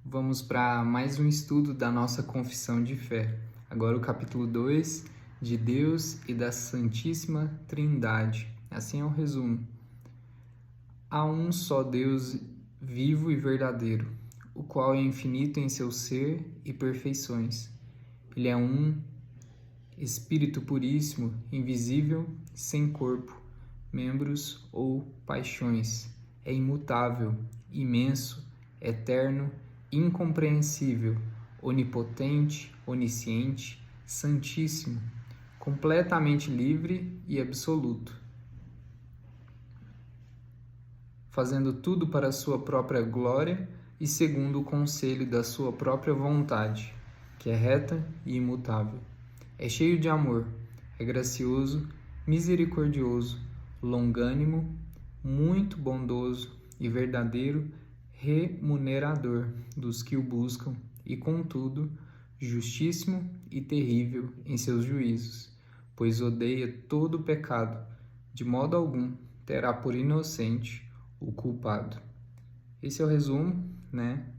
Vamos para mais um estudo da nossa confissão de fé. Agora o capítulo 2, de Deus e da Santíssima Trindade. Assim é o resumo. Há um só Deus vivo e verdadeiro, o qual é infinito em seu ser e perfeições. Ele é um Espírito puríssimo, invisível, sem corpo, membros ou paixões. É imutável, imenso, eterno, incompreensível, onipotente, onisciente, santíssimo, completamente livre e absoluto, fazendo tudo para a sua própria glória e segundo o conselho da sua própria vontade, que é reta e imutável. É cheio de amor, é gracioso, misericordioso, longânimo, muito bondoso e verdadeiro remunerador dos que o buscam e, contudo, justíssimo e terrível em seus juízos, pois odeia todo o pecado, de modo algum terá por inocente o culpado. Esse é o resumo,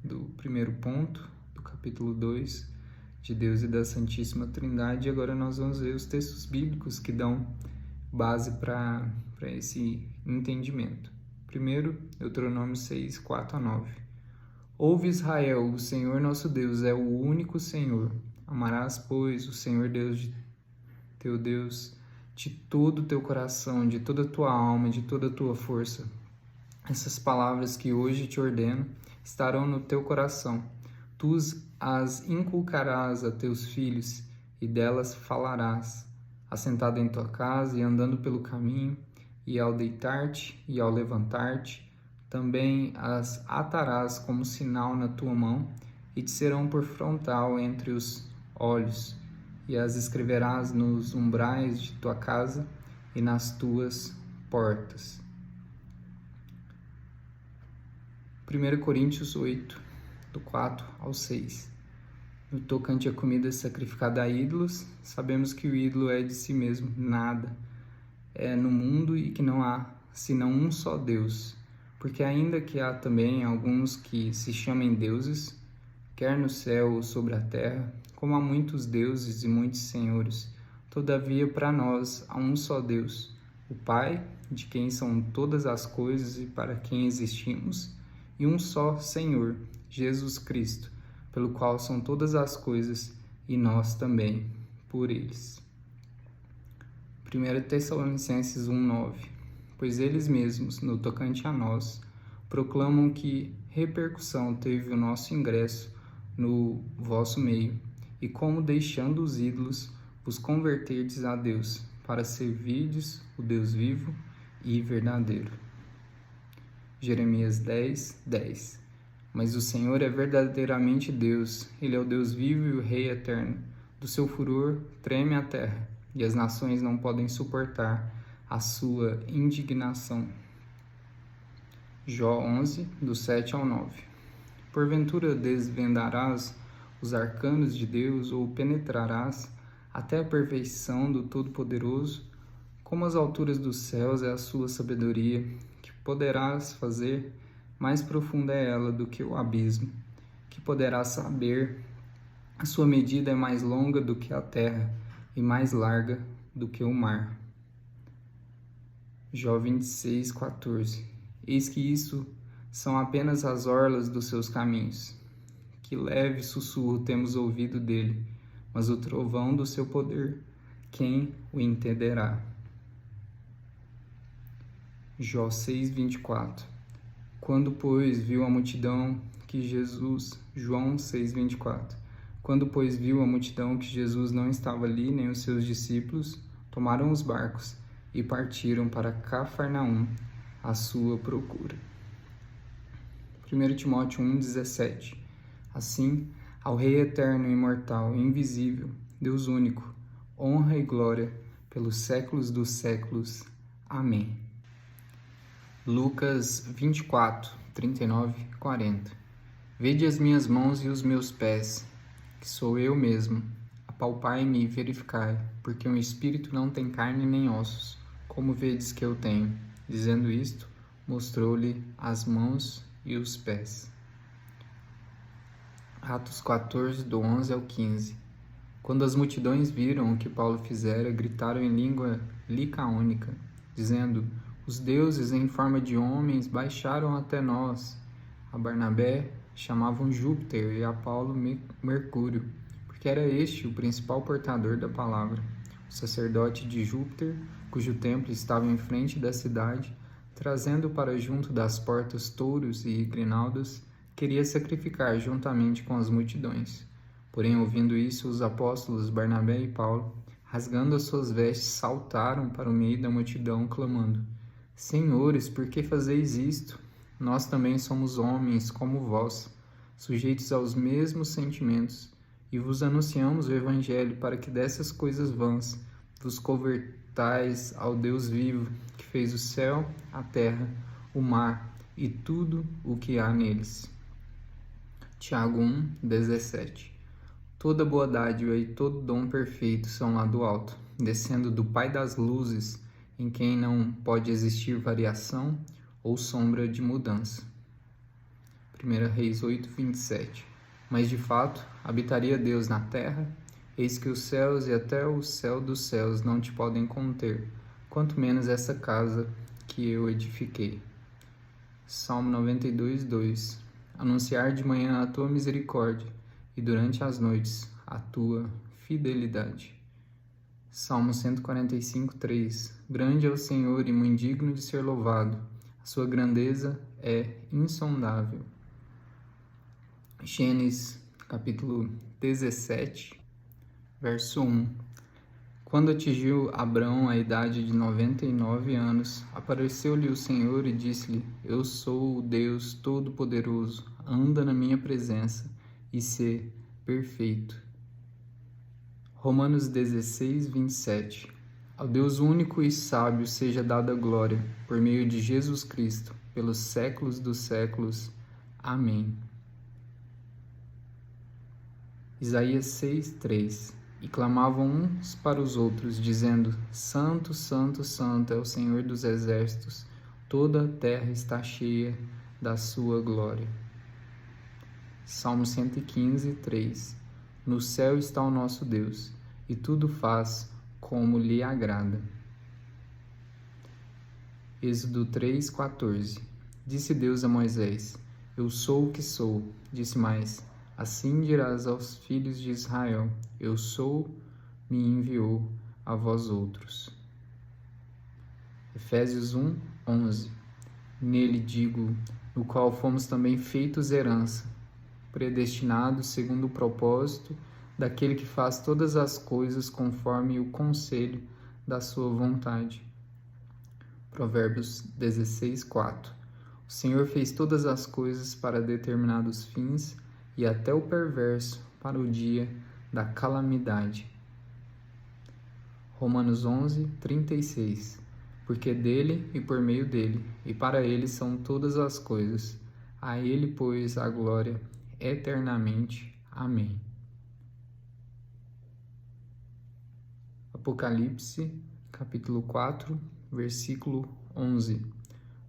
do primeiro ponto do capítulo 2 de Deus e da Santíssima Trindade. E agora nós vamos ver os textos bíblicos que dão base para esse entendimento. Primeiro, Deuteronômio 6, 4-9. Ouve, Israel, o Senhor nosso Deus é o único Senhor. Amarás, pois, o Senhor teu Deus de todo o teu coração, de toda a tua alma, de toda a tua força. Essas palavras que hoje te ordeno estarão no teu coração. Tu as inculcarás a teus filhos e delas falarás, assentado em tua casa e andando pelo caminho, e ao deitar-te e ao levantar-te, também as atarás como sinal na tua mão, e te serão por frontal entre os olhos, e as escreverás nos umbrais de tua casa e nas tuas portas. 1 Coríntios 8, do 4 ao 6. No tocante à comida sacrificada a ídolos, sabemos que o ídolo é de si mesmo nada é no mundo e que não há senão um só Deus, porque ainda que há também alguns que se chamem deuses, quer no céu ou sobre a terra, como há muitos deuses e muitos senhores, todavia para nós há um só Deus, o Pai, de quem são todas as coisas e para quem existimos, e um só Senhor, Jesus Cristo, pelo qual são todas as coisas e nós também por eles. 1 Tessalonicenses 1:9. Pois eles mesmos, no tocante a nós, proclamam que repercussão teve o nosso ingresso no vosso meio, e como deixando os ídolos, vos converterdes a Deus, para servirdes o Deus vivo e verdadeiro. Jeremias 10:10. Mas o Senhor é verdadeiramente Deus, Ele é o Deus vivo e o Rei eterno. Do seu furor treme a terra, e as nações não podem suportar a sua indignação. Jó 11, do 7 ao 9. Porventura desvendarás os arcanos de Deus, ou penetrarás até a perfeição do Todo-Poderoso? Como as alturas dos céus é a sua sabedoria, que poderás fazer? Mais profunda é ela do que o abismo, que poderás saber? A sua medida é mais longa do que a terra, e mais larga do que o mar. Jó 26:14. Eis que isso são apenas as orlas dos seus caminhos. Que leve sussurro temos ouvido dele, mas o trovão do seu poder, quem o entenderá? Jó 6:24. Quando, pois, viu a multidão que Jesus... João 6:24. Quando, pois, viu a multidão que Jesus não estava ali, nem os seus discípulos, tomaram os barcos e partiram para Cafarnaum à sua procura. 1 Timóteo 1:17. Assim, ao Rei eterno e imortal e invisível, Deus único, honra e glória pelos séculos dos séculos. Amém. Lucas 24, 39-40. Vede as minhas mãos e os meus pés, que sou eu mesmo. Apalpai-me e verificai, porque um espírito não tem carne nem ossos, como vedes que eu tenho. Dizendo isto, mostrou-lhe as mãos e os pés. Atos 14, do 11 ao 15. Quando as multidões viram o que Paulo fizera, gritaram em língua licaônica, dizendo: Os deuses em forma de homens baixaram até nós. A Barnabé chamavam Júpiter e a Paulo Mercúrio, porque era este o principal portador da palavra. O sacerdote de Júpiter, cujo templo estava em frente da cidade, trazendo para junto das portas touros e grinaldas, queria sacrificar juntamente com as multidões. Porém, ouvindo isso, os apóstolos Barnabé e Paulo, rasgando as suas vestes, saltaram para o meio da multidão, clamando: Senhores, por que fazeis isto? Nós também somos homens como vós, sujeitos aos mesmos sentimentos, e vos anunciamos o Evangelho para que dessas coisas vãs vos convertais ao Deus vivo, que fez o céu, a terra, o mar e tudo o que há neles. Tiago 1, 17. Toda boa dádiva e todo dom perfeito são lá do alto, descendo do Pai das luzes, em quem não pode existir variação ou sombra de mudança. 1 Reis 8, 27. Mas de fato, habitaria Deus na terra? Eis que os céus e até o céu dos céus não te podem conter, quanto menos essa casa que eu edifiquei. Salmo 92, 2. Anunciar de manhã a tua misericórdia, e durante as noites a tua fidelidade. Salmo 145, 3. Grande é o Senhor e muito digno de ser louvado. A sua grandeza é insondável. Gênesis, capítulo 17, verso 1. Quando atingiu Abrão a idade de 99 anos, apareceu-lhe o Senhor e disse-lhe: Eu sou o Deus Todo-Poderoso, anda na minha presença e sê perfeito. Romanos 16, 27. Ao Deus único e sábio seja dada glória, por meio de Jesus Cristo, pelos séculos dos séculos. Amém. Isaías 6, 3. E clamavam uns para os outros, dizendo: Santo, Santo, Santo é o Senhor dos exércitos, toda a terra está cheia da sua glória. Salmo 115, 3. No céu está o nosso Deus, e tudo faz como lhe agrada. Êxodo 3, 14. Disse Deus a Moisés: Eu sou o que sou. Disse mais: Assim dirás aos filhos de Israel: Eu sou, me enviou a vós outros. Efésios 1, 11. Nele digo, no qual fomos também feitos herança, predestinados segundo o propósito daquele que faz todas as coisas conforme o conselho da sua vontade. Provérbios 16, 4. O Senhor fez todas as coisas para determinados fins, e até o perverso para o dia da calamidade. Romanos 11, 36. Porque dele e por meio dele e para ele são todas as coisas. A ele, pois, a glória eternamente. Amém. Apocalipse, capítulo 4, versículo 11.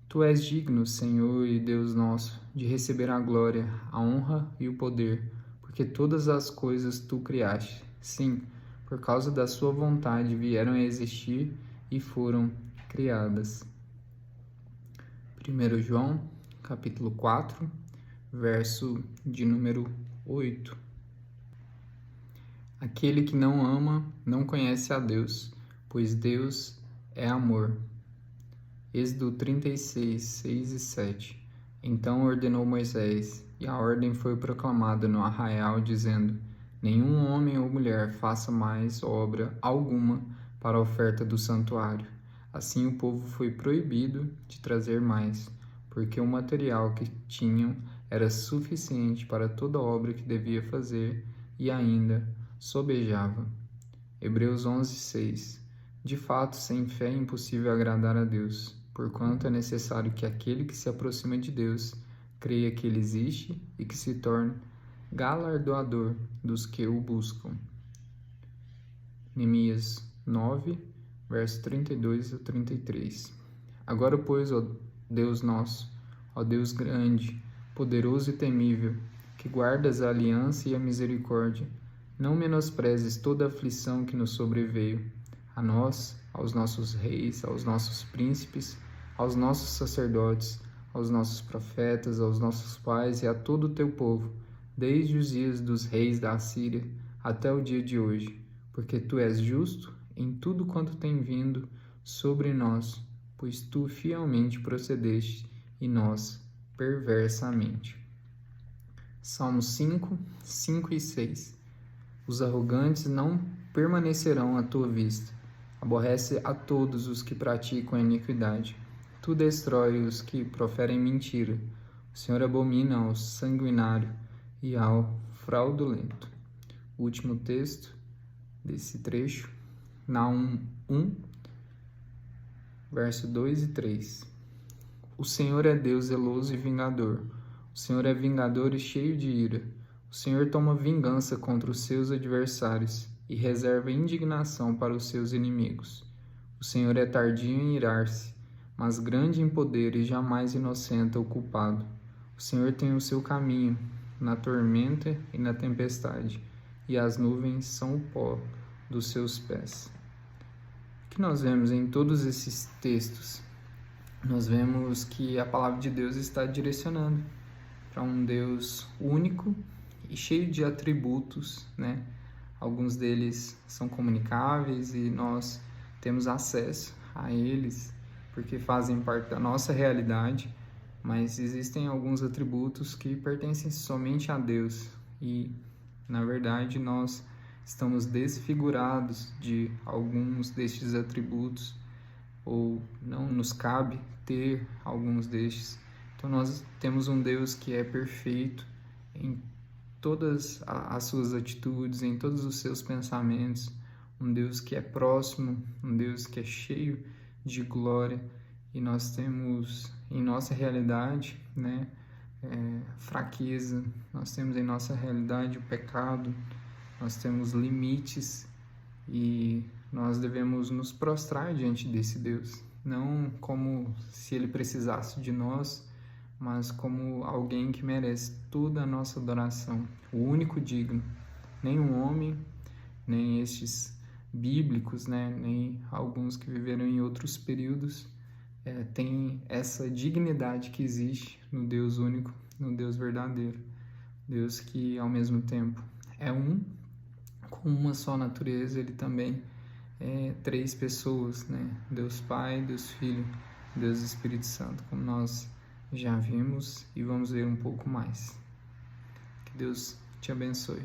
Tu és digno, Senhor e Deus nosso, de receber a glória, a honra e o poder, porque todas as coisas tu criaste. Sim, por causa da sua vontade vieram a existir e foram criadas. 1 João, capítulo 4, verso de número 8. Aquele que não ama não conhece a Deus, pois Deus é amor. Êxodo 36, 6 e 7. Então ordenou Moisés, e a ordem foi proclamada no arraial, dizendo: Nenhum homem ou mulher faça mais obra alguma para a oferta do santuário. Assim o povo foi proibido de trazer mais, porque o material que tinham era suficiente para toda a obra que devia fazer e ainda sobejava. Hebreus 11, 6. De fato, sem fé é impossível agradar a Deus, porquanto é necessário que aquele que se aproxima de Deus creia que Ele existe e que se torne galardoador dos que o buscam. Neemias 9, verso 32 a 33. Agora, pois, ó Deus nosso, ó Deus grande, poderoso e temível, que guardas a aliança e a misericórdia, não menosprezes toda a aflição que nos sobreveio, a nós, aos nossos reis, aos nossos príncipes, aos nossos sacerdotes, aos nossos profetas, aos nossos pais e a todo o teu povo, desde os dias dos reis da Assíria até o dia de hoje, porque tu és justo em tudo quanto tem vindo sobre nós, pois tu fielmente procedeste e nós perversamente. Salmos 5, 5 e 6. Os arrogantes não permanecerão à tua vista. Aborrece a todos os que praticam a iniquidade. Tu destrói os que proferem mentira. O Senhor abomina ao sanguinário e ao fraudulento. O último texto desse trecho, Naum 1, verso 2 e 3. O Senhor é Deus zeloso e vingador. O Senhor é vingador e cheio de ira. O Senhor toma vingança contra os seus adversários e reserva indignação para os seus inimigos. O Senhor é tardio em irar-se, mas grande em poder e jamais inocenta o culpado. O Senhor tem o seu caminho na tormenta e na tempestade, e as nuvens são o pó dos seus pés. O que nós vemos em todos esses textos? Nós vemos que a palavra de Deus está direcionando para um Deus único e cheio de atributos, né? Alguns deles são comunicáveis e nós temos acesso a eles porque fazem parte da nossa realidade, mas existem alguns atributos que pertencem somente a Deus e, na verdade, nós estamos desfigurados de alguns destes atributos ou não nos cabe ter alguns destes. Então nós temos um Deus que é perfeito em todas as suas atitudes, em todos os seus pensamentos, um Deus que é próximo, um Deus que é cheio de glória, e nós temos em nossa realidade, né, fraqueza, nós temos em nossa realidade o pecado, nós temos limites e nós devemos nos prostrar diante desse Deus, não como se ele precisasse de nós, mas como alguém que merece toda a nossa adoração, o único digno. Nenhum homem, nem estes bíblicos, né, nem alguns que viveram em outros períodos, tem essa dignidade que existe no Deus único, no Deus verdadeiro. Deus que, ao mesmo tempo, é um, com uma só natureza, ele também é três pessoas, né? Deus Pai, Deus Filho, Deus Espírito Santo, como nós já vimos e vamos ver um pouco mais. Que Deus te abençoe.